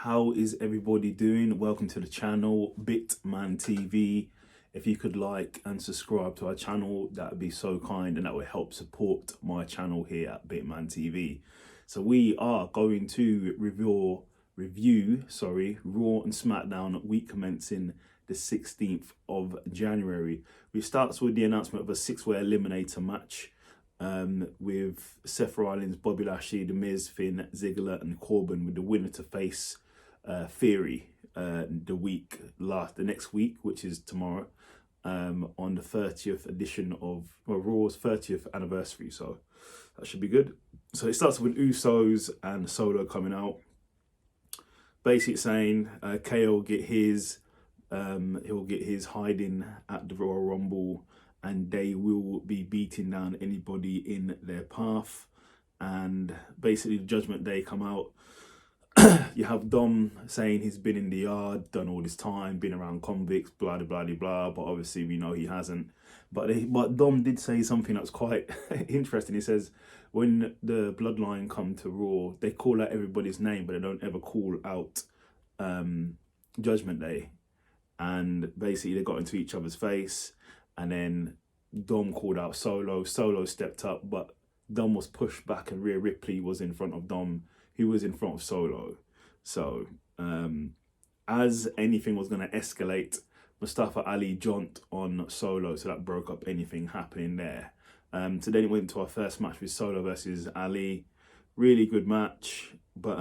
How is everybody doing? Welcome to the channel, Bitman TV. If you could like and subscribe to our channel, that would be so kind and that would help support my channel here at Bitman TV. So we are going to review Raw and Smackdown week commencing the 16th of January. Which starts with the announcement of a 6-way eliminator match with Seth Rollins, Bobby Lashley, The Miz, Finn, Ziggler and Corbin, with the winner to face Theory the next week, which is tomorrow, on the 30th edition of Raw's 30th anniversary. So that should be good. So it starts with Usos and Solo coming out, basically saying KO will get his he'll get his hiding at the Royal Rumble, and they will be beating down anybody in their path. And basically the Judgment Day come out. You have Dom saying he's been in the yard, done all this time, been around convicts, blah, blah, blah, blah, but obviously we know he hasn't. But Dom did say something that's quite interesting. He says when the bloodline come to Raw, they call out everybody's name, but they don't ever call out Judgment Day. And basically they got into each other's face, and then Dom called out Solo. Solo stepped up, but Dom was pushed back, and Rhea Ripley was in front of Dom, who was in front of Solo. So as anything was going to escalate, Mustafa Ali jumped on Solo, so that broke up anything happening there. So then it went into our first match with Solo versus Ali. Really good match, but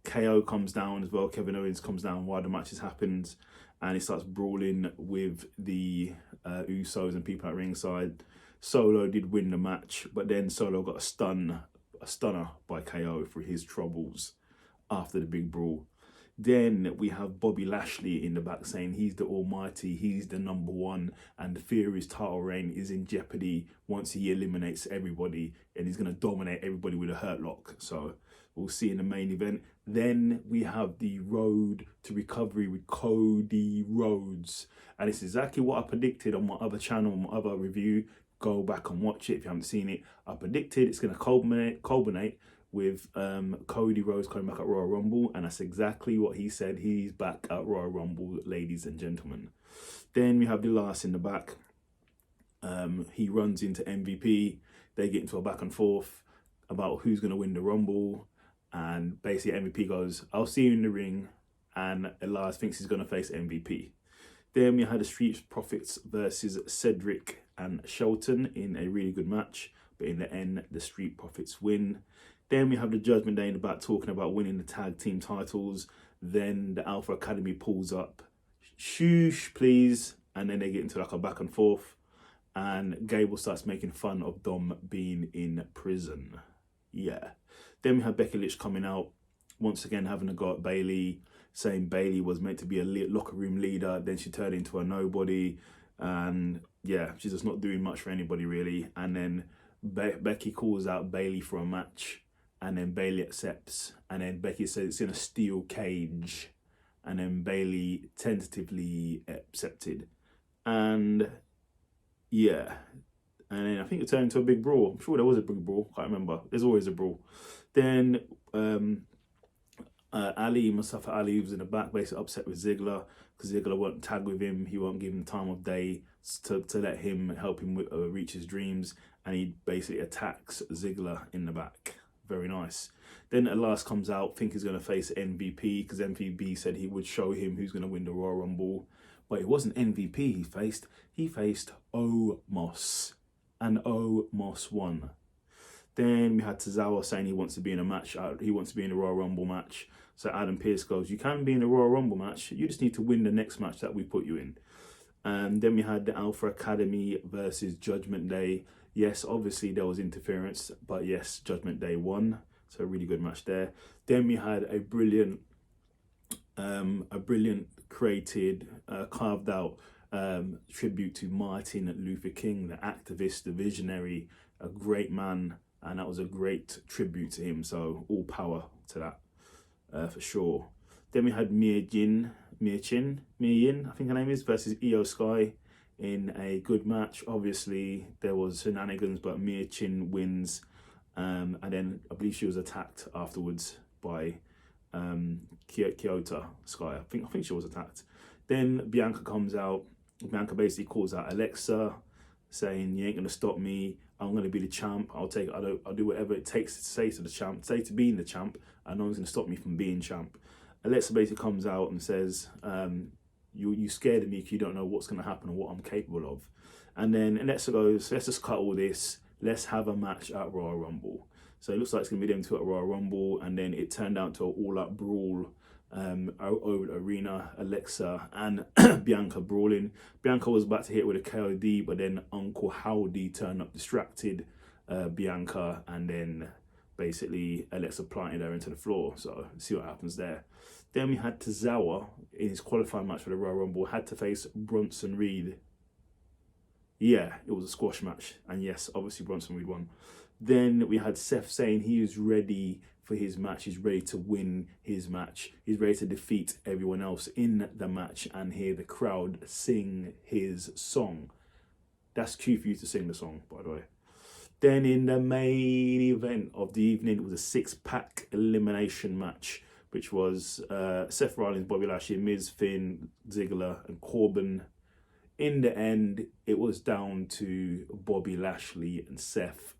KO comes down as well. Kevin Owens comes down while the match has happened, and he starts brawling with the Usos and people at ringside. Solo did win the match, but then Solo got a stunner by KO for his troubles after the big brawl. Then we have Bobby Lashley in the back saying he's the almighty, he's the number one, and the Theory's title reign is in jeopardy once he eliminates everybody, and he's going to dominate everybody with a hurt lock. So we'll see in the main event. Then we have the Road to Recovery with Cody Rhodes, and it's exactly what I predicted on my other channel, my other review. Go back and watch it if you haven't seen it. I predicted it's going to culminate with Cody Rhodes coming back at Royal Rumble, and that's exactly what he said. He's back at Royal Rumble, ladies and gentlemen. Then we have the last in the back. He runs into MVP. They get into a back and forth about who's going to win the Rumble, and basically MVP goes, "I'll see you in the ring," and Elias thinks he's going to face MVP. Then we had the Street Profits versus Cedric and Shelton in a really good match, but in the end, the Street Profits win. Then we have the Judgment Day in the back talking about winning the tag team titles. Then the Alpha Academy pulls up, "Shoosh, please," and then they get into like a back and forth, and Gable starts making fun of Dom being in prison. Yeah. Then we have Becky Lynch coming out, once again having a go at Bayley, saying Bayley was meant to be a locker room leader, then she turned into a nobody, and yeah, she's just not doing much for anybody really. And then Becky calls out Bayley for a match, and then Bayley accepts, and then Becky says it's in a steel cage, and then Bayley tentatively accepted, and yeah, and then I think it turned into a big brawl. I'm sure there was a big brawl, can't remember. There's always a brawl. Then Mustafa Ali was in the back, basically upset with Ziggler because Ziggler won't tag with him. He won't give him time of day to let him help him reach his dreams, and he basically attacks Ziggler in the back. Very nice. Then Elias comes out, think he's going to face MVP because MVP said he would show him who's going to win the Royal Rumble, but it wasn't MVP he faced. He faced Omos, and Omos won. Then we had Tozawa saying he wants to be in a match. He wants to be in a Royal Rumble match. So Adam Pearce goes, "You can be in a Royal Rumble match. You just need to win the next match that we put you in." And then we had the Alpha Academy versus Judgment Day. Yes, obviously there was interference, but yes, Judgment Day won. So a really good match there. Then we had a brilliant created, carved out tribute to Martin Luther King, the activist, the visionary, a great man. And that was a great tribute to him. So all power to that, for sure. Then we had Mia Yim, I think her name is, versus Io Sky in a good match. Obviously, there was shenanigans, but Mia Yim wins. And then I believe she was attacked afterwards by Kyoto Sky. I think she was attacked. Then Bianca comes out. Bianca basically calls out Alexa, saying, "You ain't gonna stop me. I'm gonna be the champ. I'll do whatever it takes to say to the champ, say to being the champ, and no one's gonna stop me from being champ." Alexa basically comes out and says, "You scared of me because you don't know what's gonna happen or what I'm capable of." And then Alexa goes, "Let's just cut all this. Let's have a match at Royal Rumble." So it looks like it's gonna be them two at Royal Rumble, and then it turned out to an all-out brawl over the arena. Alexa and Bianca brawling. Bianca was about to hit with a KOD, but then Uncle Howdy turned up, distracted Bianca, and then basically Alexa planted her into the floor. So see what happens there. Then we had Tozawa in his qualifying match for the Royal Rumble, had to face Bronson Reed. Yeah, it was a squash match, and yes, obviously Bronson Reed won. Then we had Seth saying he is ready for his match. He's ready to win his match. He's ready to defeat everyone else in the match and hear the crowd sing his song. That's cue for you to sing the song, by the way. Then in the main event of the evening, it was a 6-pack elimination match, which was Seth Rollins, Bobby Lashley, Miz, Finn, Ziggler, and Corbin. In the end, it was down to Bobby Lashley and Seth.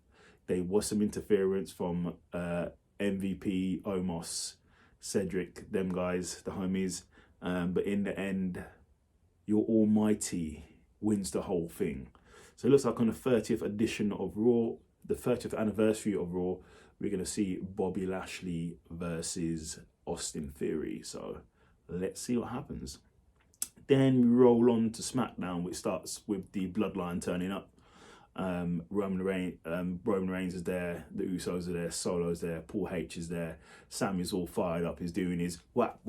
There was some interference from MVP, Omos, Cedric, them guys, the homies. But in the end, your almighty wins the whole thing. So it looks like on the 30th edition of Raw, the 30th anniversary of Raw, we're going to see Bobby Lashley versus Austin Theory. So let's see what happens. Then we roll on to SmackDown, which starts with the Bloodline turning up. Roman Reigns is there, the Usos are there, Solo's there, Paul H is there, Sammy's all fired up, he's doing his whap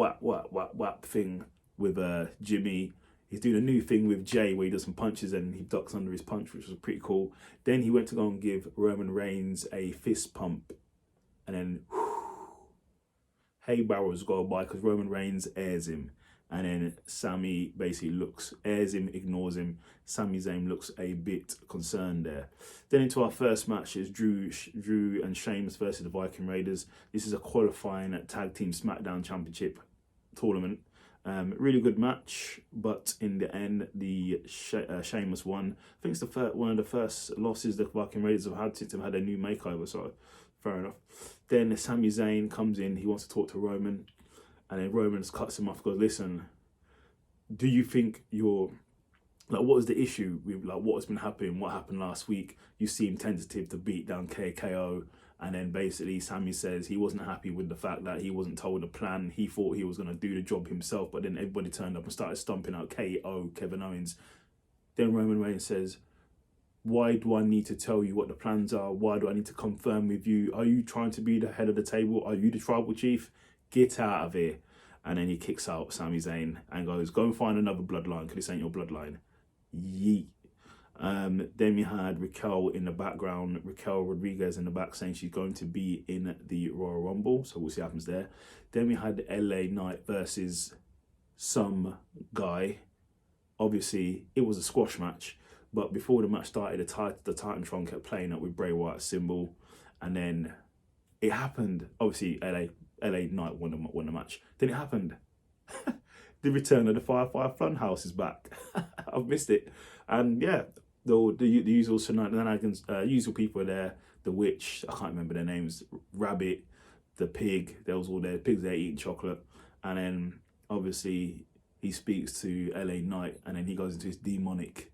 thing with Jimmy. He's doing a new thing with Jay where he does some punches and he ducks under his punch, which was pretty cool. Then he went to go and give Roman Reigns a fist pump, and then hay barrels go by because Roman Reigns airs him. And then Sami basically airs him, ignores him. Sami Zayn looks a bit concerned there. Then into our first match is Drew and Sheamus versus the Viking Raiders. This is a qualifying tag team SmackDown Championship tournament. Really good match, but in the end, the Sheamus won. I think it's one of the first losses the Viking Raiders have had since they've had a new makeover, so fair enough. Then Sami Zayn comes in, he wants to talk to Roman. And then Roman cuts him off, goes, "Listen, do you think what was the issue with what's been happening, what happened last week? You seem tentative to beat down KO." And then basically Sami says he wasn't happy with the fact that he wasn't told a plan. He thought he was going to do the job himself, but then everybody turned up and started stomping out KO, Kevin Owens. Then Roman Reigns says, "Why do I need to tell you what the plans are? Why do I need to confirm with you? Are you trying to be the head of the table? Are you the tribal chief? Get out of here." And then he kicks out Sami Zayn and goes, "Go and find another bloodline because this ain't your bloodline." Yeet. Then we had Raquel in the background, Raquel Rodriguez in the back saying she's going to be in the Royal Rumble. So we'll see what happens there. Then we had LA Knight versus some guy. Obviously, it was a squash match. But before the match started, the Titantron kept playing up with Bray Wyatt's symbol. And then it happened. Obviously, LA Knight won the match. Then it happened. The return of the Firefly Funhouse is back. I've missed it. And yeah, the usual shenanigans, usual people are there. The witch, I can't remember their names. Rabbit, the pig, there was all their pigs there eating chocolate. And then obviously he speaks to LA Knight and then he goes into his demonic,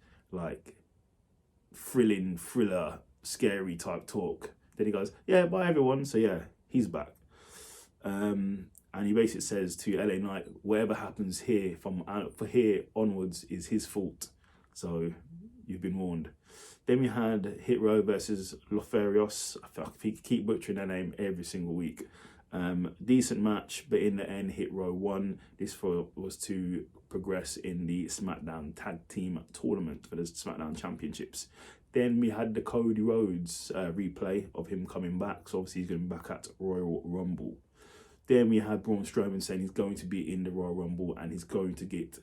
thriller, scary type talk. Then he goes, "Yeah, bye everyone." So yeah, he's back. And he basically says to LA Knight, whatever happens here from here onwards is his fault. So you've been warned. Then we had Hit Row versus Lotharios. I keep butchering their name every single week. Decent match, but in the end, Hit Row won. This was to progress in the SmackDown Tag Team Tournament for the SmackDown Championships. Then we had the Cody Rhodes replay of him coming back. So obviously he's going to be back at Royal Rumble. Then we had Braun Strowman saying he's going to be in the Royal Rumble and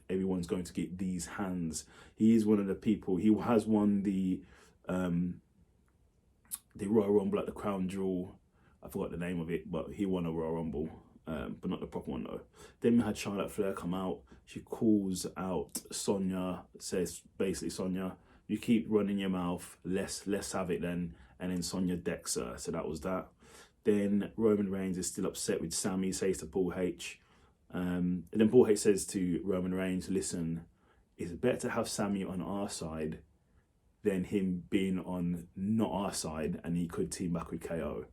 everyone's going to get these hands. He is one of the people, he has won the Royal Rumble at the Crown Jewel. I forgot the name of it, but he won a Royal Rumble. but not the proper one though. Then we had Charlotte Flair come out. She calls out Sonya, says basically, Sonya, you keep running your mouth, let's have it then. And then Sonya decks her, so that was that. Then Roman Reigns is still upset with Sami, says to Paul H. And then Paul H says to Roman Reigns, listen, it's better to have Sami on our side than him being on not our side, and he could team back with KO.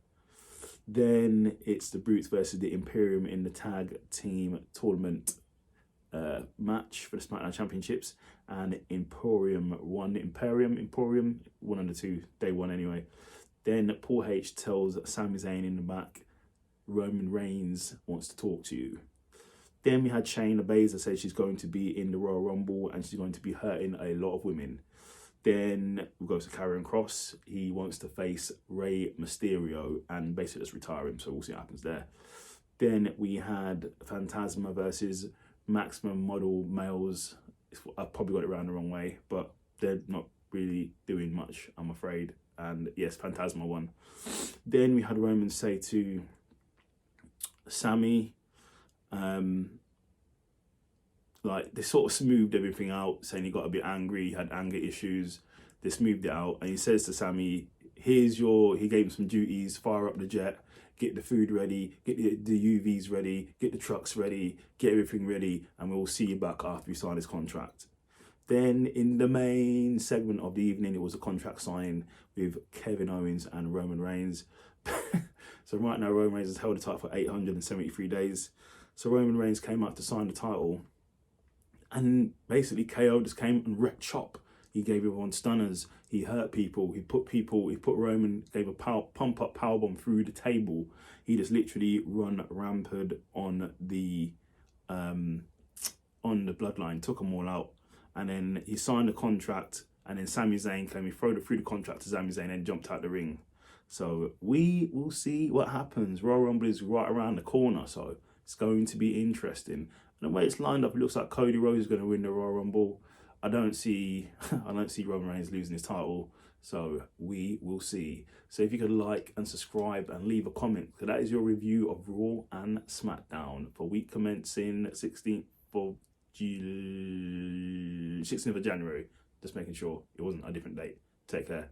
Then it's the Brutes versus the Imperium in the tag team tournament match for the SmackDown Championships, and Imperium won one of the two, they won anyway. Then Paul H tells Sami Zayn in the back, Roman Reigns wants to talk to you. Then we had Shayna Baszler say she's going to be in the Royal Rumble and she's going to be hurting a lot of women. Then we go to Karrion Kross. He wants to face Rey Mysterio and basically just retire him, so we'll see what happens there. Then we had Phantasma versus Maximum Model Males. I probably got it around the wrong way, but they're not really doing much, I'm afraid. And yes, Phantasma won. Then we had Roman say to Sami, like, they sort of smoothed everything out, saying he got a bit angry, he had anger issues. They smoothed it out, and he says to Sami, he gave him some duties: fire up the jet, get the food ready, get the UVs ready, get the trucks ready, get everything ready, and we'll see you back after we sign his contract. Then in the main segment of the evening, it was a contract signing with Kevin Owens and Roman Reigns. So right now, Roman Reigns has held the title for 873 days. So Roman Reigns came out to sign the title, and basically KO just came and wrecked shop. He gave everyone stunners. He hurt people. He put Roman, gave a pump up powerbomb through the table. He just literally run rampant on the bloodline, took them all out. And then he signed the contract, and then Sami Zayn came, he threw the contract to Sami Zayn and jumped out the ring. So we will see what happens. Royal Rumble is right around the corner, so it's going to be interesting. And the way it's lined up, it looks like Cody Rhodes is going to win the Royal Rumble. I don't see Roman Reigns losing his title, so we will see. So if you could like and subscribe and leave a comment, so that is your review of Raw and SmackDown for week commencing 16th of January. Just making sure it wasn't a different date. Take care.